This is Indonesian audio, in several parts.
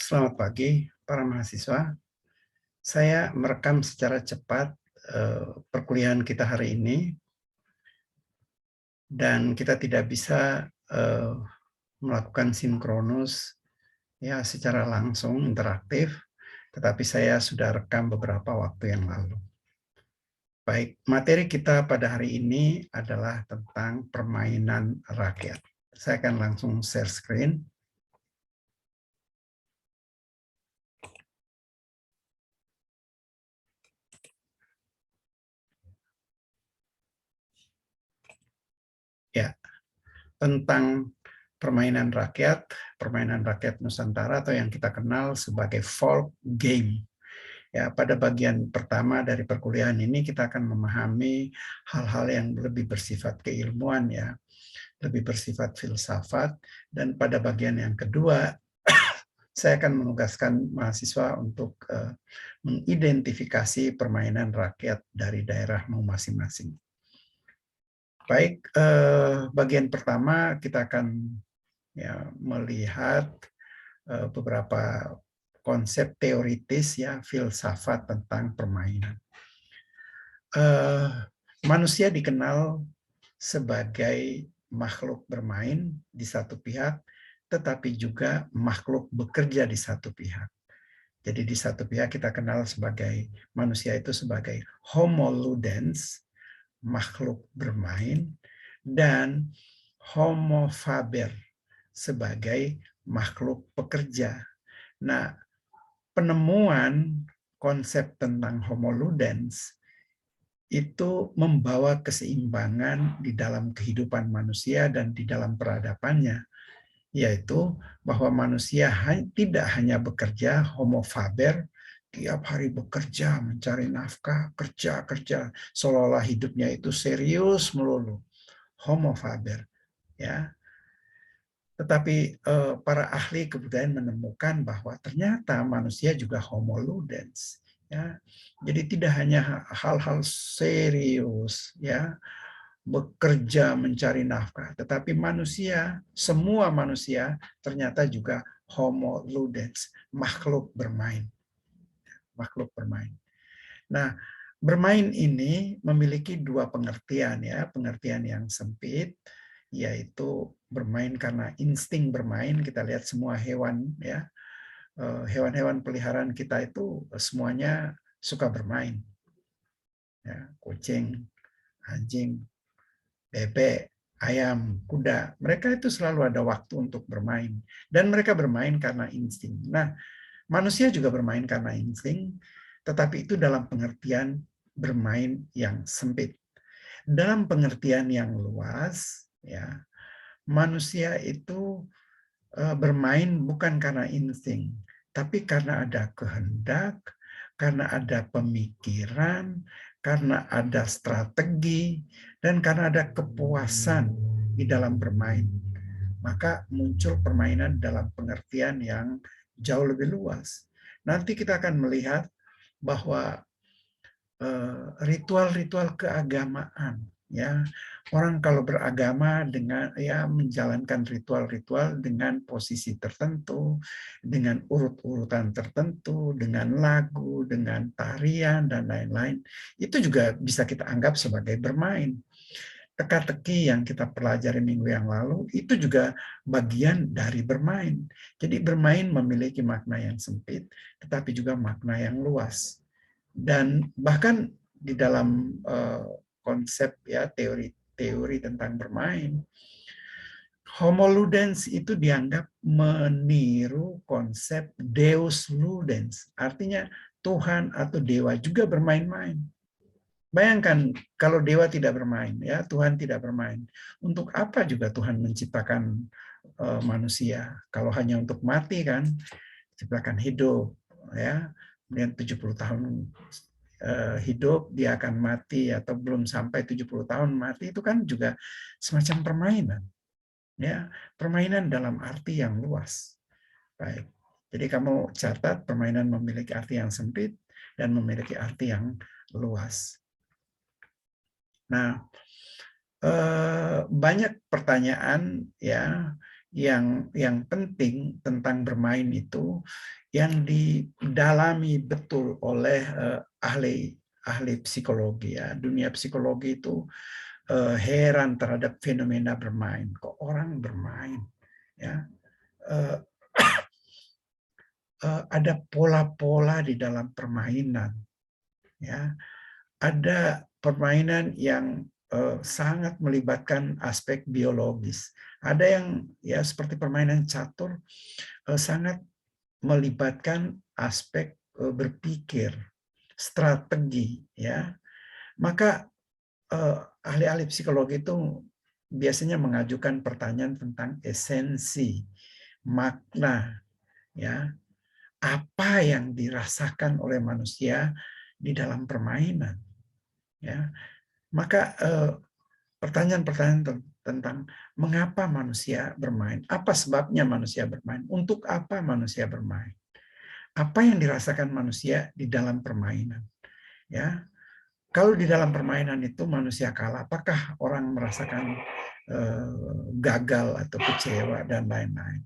Selamat pagi, para mahasiswa. Saya merekam secara cepat perkuliahan kita hari ini, dan kita tidak bisa melakukan sinkronus ya secara langsung interaktif, tetapi saya sudah rekam beberapa waktu yang lalu. Baik, materi kita pada hari ini adalah tentang permainan rakyat. Saya akan langsung share screen. Ya, tentang permainan rakyat Nusantara atau yang kita kenal sebagai folk game. Ya, pada bagian pertama dari perkuliahan ini kita akan memahami hal-hal yang lebih bersifat keilmuan ya, lebih bersifat filsafat, dan pada bagian yang kedua saya akan menugaskan mahasiswa untuk mengidentifikasi permainan rakyat dari daerahmu masing-masing. Baik, bagian pertama kita akan ya, melihat beberapa konsep teoritis ya filsafat tentang permainan. Manusia dikenal sebagai makhluk bermain di satu pihak, tetapi juga makhluk bekerja di satu pihak. Jadi di satu pihak kita kenal sebagai manusia itu sebagai homo ludens, makhluk bermain, dan homo faber sebagai makhluk pekerja. Nah, penemuan konsep tentang homo ludens itu membawa keseimbangan di dalam kehidupan manusia dan di dalam peradabannya, yaitu bahwa manusia tidak hanya bekerja, homo faber, tiap hari bekerja, mencari nafkah, kerja, seolah-olah hidupnya itu serius melulu, homo faber, ya. Tetapi para ahli kebudayaan menemukan bahwa ternyata manusia juga homo ludens. Ya. Jadi tidak hanya hal-hal serius, ya, bekerja mencari nafkah, tetapi manusia, semua manusia ternyata juga homo ludens, makhluk bermain. Makhluk bermain. Nah, bermain ini memiliki dua pengertian ya, pengertian yang sempit, yaitu bermain karena insting bermain. Kita lihat semua hewan ya, hewan-hewan peliharaan kita itu semuanya suka bermain. Ya, kucing, anjing, bebek, ayam, kuda, mereka itu selalu ada waktu untuk bermain. Dan mereka bermain karena insting. Nah, manusia juga bermain karena insting, tetapi itu dalam pengertian bermain yang sempit. Dalam pengertian yang luas, ya, manusia itu bermain bukan karena insting, tapi karena ada kehendak, karena ada pemikiran, karena ada strategi, dan karena ada kepuasan di dalam bermain. Maka muncul permainan dalam pengertian yang jauh lebih luas. Nanti kita akan melihat bahwa ritual-ritual keagamaan, ya, orang kalau beragama dengan ya menjalankan ritual-ritual dengan posisi tertentu, dengan urut-urutan tertentu, dengan lagu, dengan tarian dan lain-lain, itu juga bisa kita anggap sebagai bermain. Teka-teki yang kita pelajari minggu yang lalu itu juga bagian dari bermain. Jadi bermain memiliki makna yang sempit, tetapi juga makna yang luas. Dan bahkan di dalam konsep ya teori tentang bermain, homo ludens itu dianggap meniru konsep deus ludens, artinya Tuhan atau dewa juga bermain-main. Bayangkan kalau dewa tidak bermain, ya Tuhan tidak bermain. Untuk apa juga Tuhan menciptakan manusia? Kalau hanya untuk mati kan, ciptakan hidup, ya. Kemudian 70 tahun hidup dia akan mati atau belum sampai 70 tahun mati, itu kan juga semacam permainan. Ya, permainan dalam arti yang luas. Baik. Jadi kamu catat permainan memiliki arti yang sempit dan memiliki arti yang luas. Nah, banyak pertanyaan ya yang penting tentang bermain itu yang didalami betul oleh ahli psikologi ya. Dunia psikologi itu heran terhadap fenomena bermain. Kok orang bermain ya? Ada pola-pola di dalam permainan ya. Ada permainan yang sangat melibatkan aspek biologis. Ada yang ya seperti permainan catur sangat melibatkan aspek berpikir, strategi ya. Maka ahli-ahli psikologi itu biasanya mengajukan pertanyaan tentang esensi, makna ya, apa yang dirasakan oleh manusia di dalam permainan ya. Maka pertanyaan-pertanyaan tentang mengapa manusia bermain, apa sebabnya manusia bermain, untuk apa manusia bermain, apa yang dirasakan manusia di dalam permainan ya. Kalau di dalam permainan itu manusia kalah, apakah orang merasakan gagal atau kecewa dan lain-lain.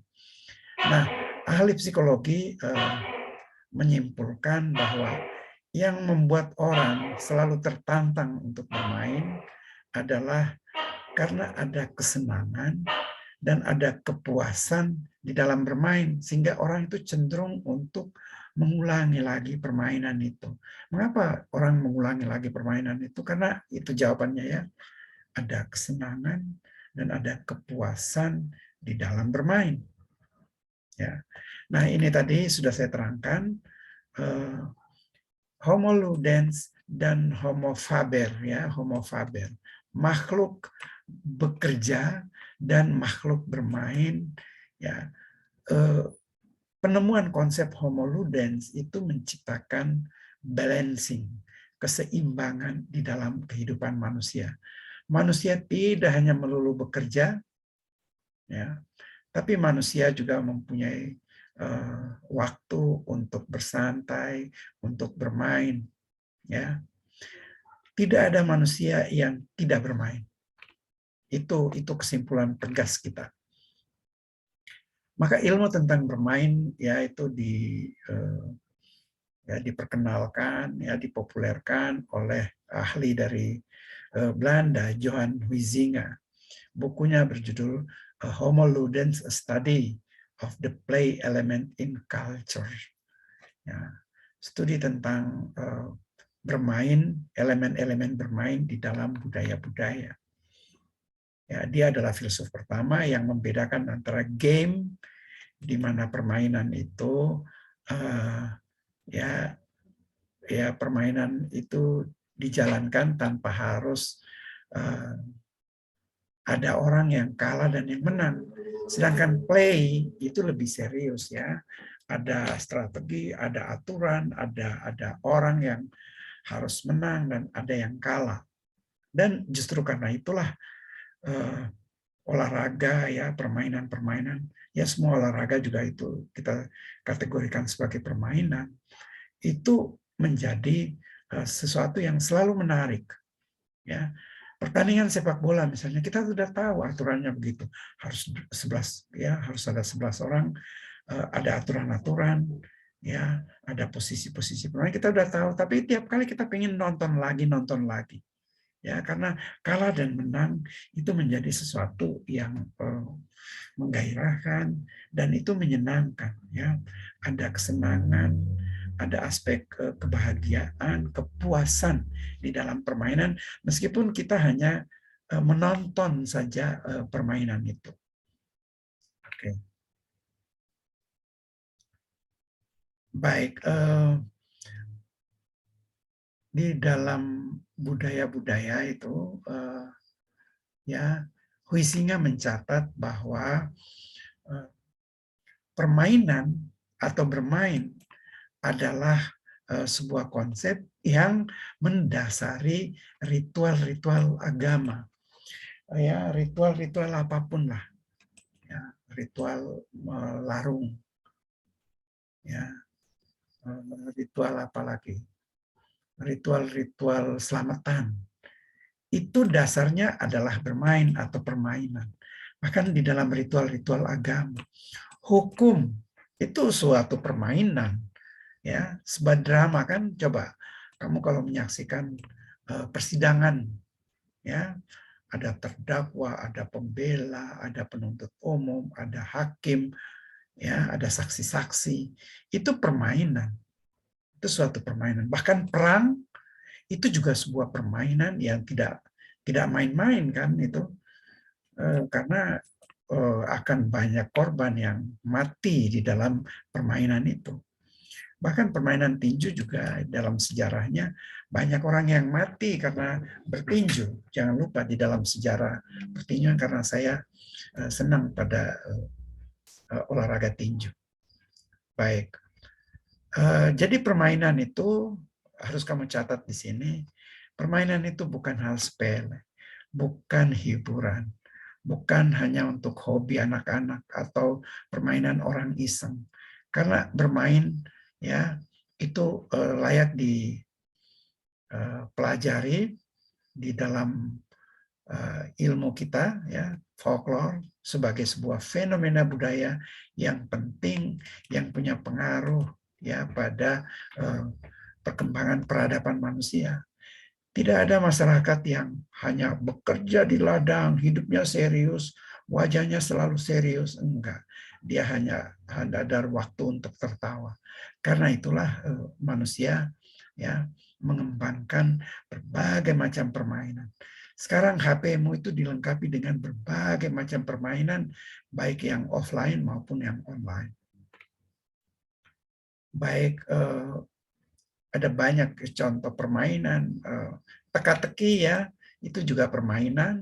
Nah, ahli psikologi menyimpulkan bahwa yang membuat orang selalu tertantang untuk bermain adalah karena ada kesenangan dan ada kepuasan di dalam bermain, sehingga orang itu cenderung untuk mengulangi lagi permainan itu. Mengapa orang mengulangi lagi permainan itu? Karena itu jawabannya ya, ada kesenangan dan ada kepuasan di dalam bermain. Ya. Nah ini tadi sudah saya terangkan Homo ludens dan Homo faber ya, Homo faber. Makhluk bekerja dan makhluk bermain ya. Penemuan konsep Homo ludens itu menciptakan balancing, keseimbangan di dalam kehidupan manusia. Manusia tidak hanya melulu bekerja ya, tapi manusia juga mempunyai waktu untuk bersantai, untuk bermain ya. Tidak ada manusia yang tidak bermain. Itu kesimpulan tegas kita. Maka ilmu tentang bermain ya itu diperkenalkan, ya dipopulerkan oleh ahli dari Belanda, Johan Huizinga. Bukunya berjudul Homo Ludens: A Study of the Play Element in Culture. Ya, studi tentang bermain, elemen-elemen bermain di dalam budaya-budaya. Ya, dia adalah filsuf pertama yang membedakan antara game di mana permainan itu ya permainan itu dijalankan tanpa harus ada orang yang kalah dan yang menang. Sedangkan play itu lebih serius ya. Ada strategi, ada aturan, ada orang yang harus menang dan ada yang kalah. Dan justru karena itulah olahraga ya, permainan-permainan, ya semua olahraga juga itu kita kategorikan sebagai permainan, itu menjadi sesuatu yang selalu menarik ya. Pertandingan sepak bola misalnya kita sudah tahu aturannya begitu, harus 11 ya, harus ada 11 orang, ada aturan-aturan ya, ada posisi-posisi pemain kita udah tahu, tapi tiap kali kita pengen nonton lagi ya, karena kalah dan menang itu menjadi sesuatu yang menggairahkan dan itu menyenangkan ya. Ada kesenangan, ada aspek kebahagiaan, kepuasan di dalam permainan meskipun kita hanya menonton saja permainan itu. Oke. Baik, di dalam budaya-budaya itu ya Huizinga mencatat bahwa permainan atau bermain adalah sebuah konsep yang mendasari ritual-ritual agama. Ya, ritual-ritual apapun lah. Ya, ritual melarung. Ya, ritual apalagi? Ritual-ritual selamatan. Itu dasarnya adalah bermain atau permainan. Bahkan di dalam ritual-ritual agama, hukum itu suatu permainan, ya. Sebuah drama kan, coba kamu kalau menyaksikan persidangan, ya, ada terdakwa, ada pembela, ada penuntut umum, ada hakim, ya, ada saksi-saksi. Itu permainan. Itu suatu permainan. Bahkan perang itu juga sebuah permainan yang tidak main-main kan itu. Karena akan banyak korban yang mati di dalam permainan itu. Bahkan permainan tinju juga dalam sejarahnya banyak orang yang mati karena bertinju. Jangan lupa di dalam sejarah pertinjuan, karena saya senang pada olahraga tinju. Baik. Jadi permainan itu harus kamu catat di sini. Permainan itu bukan hal sepele, bukan hiburan, bukan hanya untuk hobi anak-anak atau permainan orang iseng. Karena bermain, ya, itu layak dipelajari di dalam ilmu kita, ya, folklore sebagai sebuah fenomena budaya yang penting, yang punya pengaruh, ya, pada perkembangan peradaban manusia. Tidak ada masyarakat yang hanya bekerja di ladang, hidupnya serius, wajahnya selalu serius. Enggak. Dia hanya ada waktu untuk tertawa. Karena itulah manusia, ya, mengembangkan berbagai macam permainan. Sekarang HP-mu itu dilengkapi dengan berbagai macam permainan, baik yang offline maupun yang online. Baik, ada banyak contoh permainan, teka-teki, ya, itu juga permainan,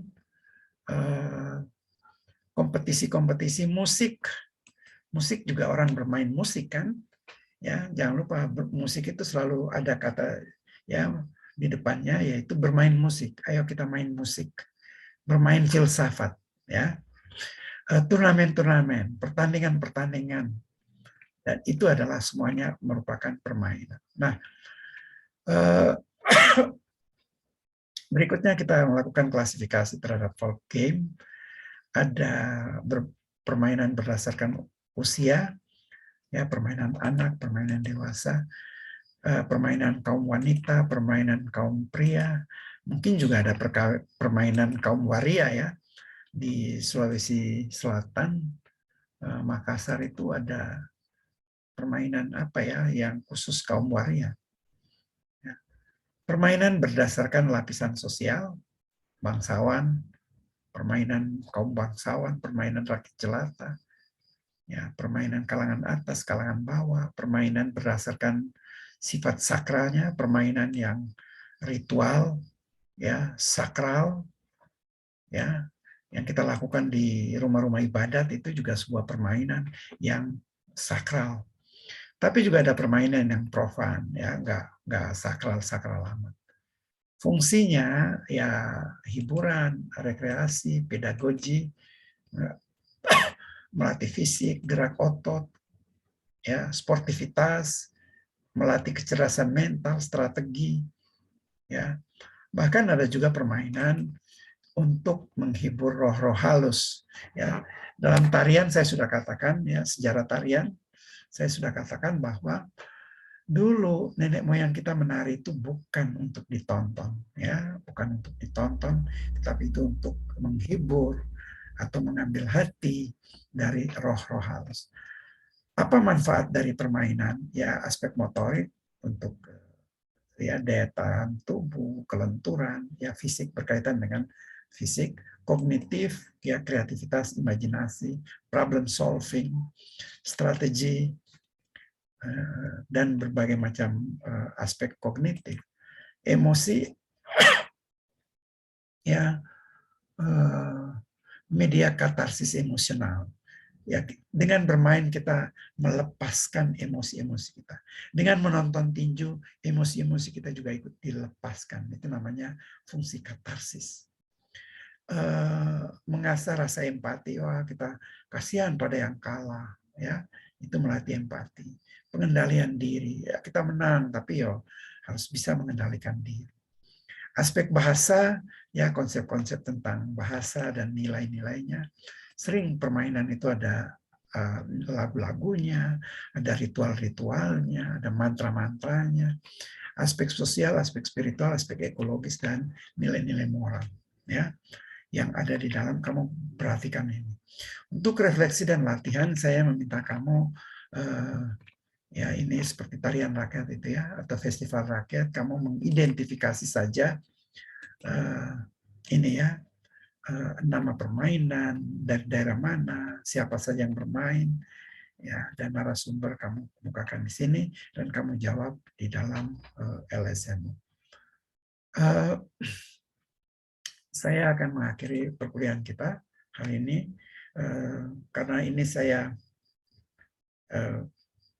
kompetisi-kompetisi musik juga orang bermain musik kan, ya. Jangan lupa musik itu selalu ada kata, ya, di depannya, yaitu bermain musik. Ayo kita main musik, bermain filsafat, ya, turnamen-turnamen, pertandingan-pertandingan, dan itu adalah semuanya merupakan permainan. Nah, berikutnya kita melakukan klasifikasi terhadap folk game. Ada permainan berdasarkan usia, ya, permainan anak, permainan dewasa, permainan kaum wanita, permainan kaum pria, mungkin juga ada permainan kaum waria, ya. Di Sulawesi Selatan, Makassar itu ada permainan apa, ya, yang khusus kaum waria. Ya. Permainan berdasarkan lapisan sosial, bangsawan, permainan kaum bangsawan, permainan rakyat jelata, ya, permainan kalangan atas, kalangan bawah, permainan berdasarkan sifat sakralnya, permainan yang ritual, ya, sakral, ya, yang kita lakukan di rumah-rumah ibadat itu juga sebuah permainan yang sakral. Tapi juga ada permainan yang profan, ya, nggak sakral amat. Fungsinya ya hiburan, rekreasi, pedagogi, melatih fisik, gerak otot, ya, sportivitas, melatih kecerdasan mental, strategi, ya. Bahkan ada juga permainan untuk menghibur roh-roh halus, ya. Dalam tarian saya sudah katakan, ya, sejarah tarian saya sudah katakan bahwa dulu nenek moyang kita menari itu bukan untuk ditonton, ya, bukan untuk ditonton, tetapi itu untuk menghibur atau mengambil hati dari roh-roh halus. Apa manfaat dari permainan? Ya, aspek motorik untuk, ya, daya tahan tubuh, kelenturan, ya, fisik berkaitan dengan fisik, kognitif, ya, kreativitas, imajinasi, problem solving, strategi, dan berbagai macam aspek kognitif. Emosi, ya, media katarsis emosional. Ya, dengan bermain kita melepaskan emosi-emosi kita. Dengan menonton tinju, emosi-emosi kita juga ikut dilepaskan. Itu namanya fungsi katarsis. Mengasah rasa empati. Wah, kita kasihan pada yang kalah, ya. Itu melatih empati. Pengendalian diri. Ya, kita menang, tapi yo harus bisa mengendalikan diri. Aspek bahasa, ya, konsep-konsep tentang bahasa dan nilai-nilainya. sering permainan itu ada lagu-lagunya, ada ritual-ritualnya, ada mantra-mantranya, aspek sosial, aspek spiritual, aspek ekologis, dan nilai-nilai moral. Ya, yang ada di dalam, kamu perhatikan ini. Untuk refleksi dan latihan, saya meminta kamu, ya ini seperti tarian rakyat itu ya, atau festival rakyat, kamu mengidentifikasi saja ini ya, nama permainan, dari daerah mana, siapa saja yang bermain, ya, dan narasumber kamu bukakan di sini, dan kamu jawab di dalam LSM. Saya akan mengakhiri perkuliahan kita hari ini, karena ini saya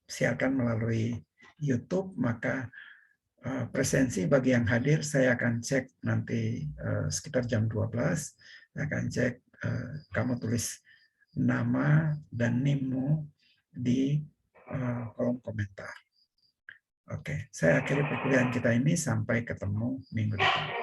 siarkan melalui YouTube, maka presensi bagi yang hadir saya akan cek nanti sekitar jam 12, saya akan cek, kamu tulis nama dan NIM-mu di kolom komentar. Oke, saya akhiri perkuliahan kita ini, sampai ketemu minggu depan.